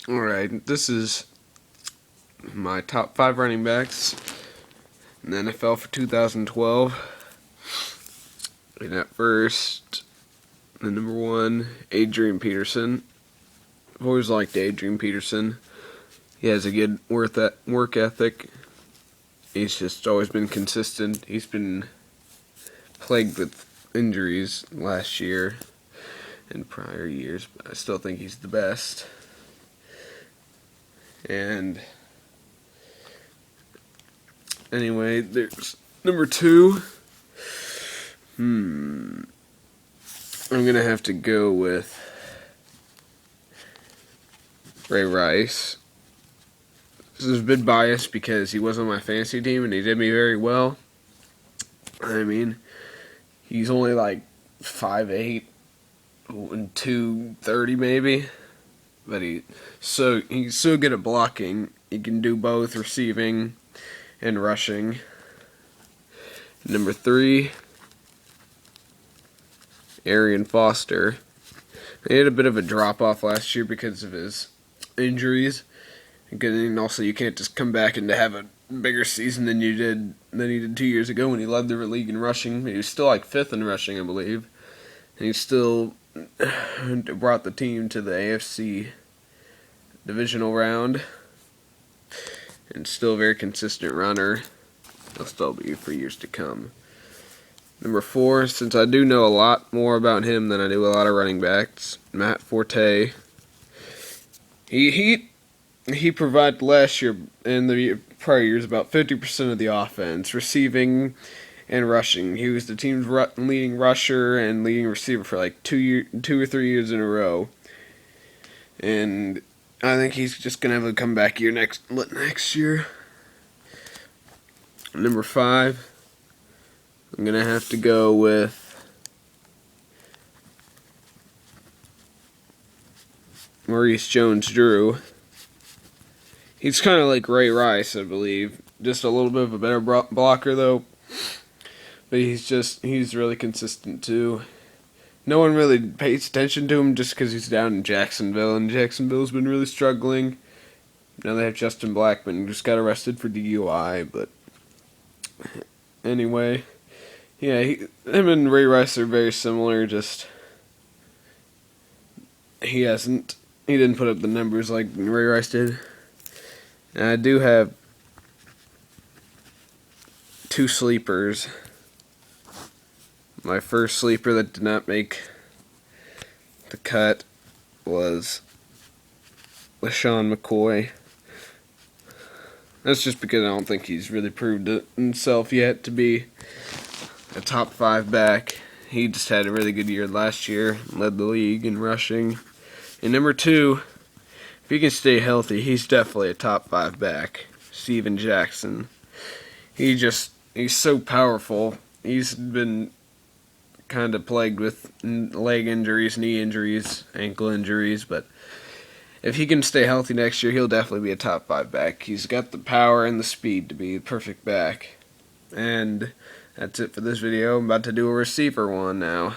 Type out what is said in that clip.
Alright, this is my top 5 running backs in the NFL for 2012. And at first, the number 1, Adrian Peterson. I've always liked Adrian Peterson. He has a good work ethic. He's just always been consistent. He's been plagued with injuries last year and prior years, but I still think he's the best. And anyway, there's number 2. I'm gonna have to go with Ray Rice. This is a bit biased because he was on my fantasy team and he did me very well. I mean, he's only like 5'8" and 230 maybe. But he's so good at blocking. He can do both receiving and rushing. Number 3, Arian Foster. He had a bit of a drop off last year because of his injuries. And also, you can't just come back and have a bigger season than he did 2 years ago when he led the league in rushing. He was still like 5th in rushing, I believe. And he still brought the team to the AFC divisional round. And still a very consistent runner. He'll still be for years to come. Number 4, since I do know a lot more about him than I do a lot of running backs, Matt Forte. He provided last year and the prior years about 50% of the offense, receiving and rushing. He was the team's leading rusher and leading receiver for like 2 or 3 years in a row. And I think he's just gonna have a comeback year next year. Number 5, I'm gonna have to go with Maurice Jones-Drew. He's kind of like Ray Rice, I believe. Just a little bit of a better blocker, though. But he's really consistent, too. No one really pays attention to him just because he's down in Jacksonville, and Jacksonville's been really struggling. Now they have Justin Blackmon, who just got arrested for DUI, but anyway. Yeah, him and Ray Rice are very similar, just he didn't put up the numbers like Ray Rice did. And I do have 2 sleepers. My first sleeper that did not make the cut was LaShawn McCoy. That's just because I don't think he's really proved himself yet to be a top 5 back. He just had a really good year last year, led the league in rushing. And number 2, if he can stay healthy, he's definitely a top 5 back. Steven Jackson. He's so powerful. He's been kind of plagued with leg injuries, knee injuries, ankle injuries, but if he can stay healthy next year, he'll definitely be a top 5 back. He's got the power and the speed to be the perfect back. And that's it for this video. I'm about to do a receiver one now.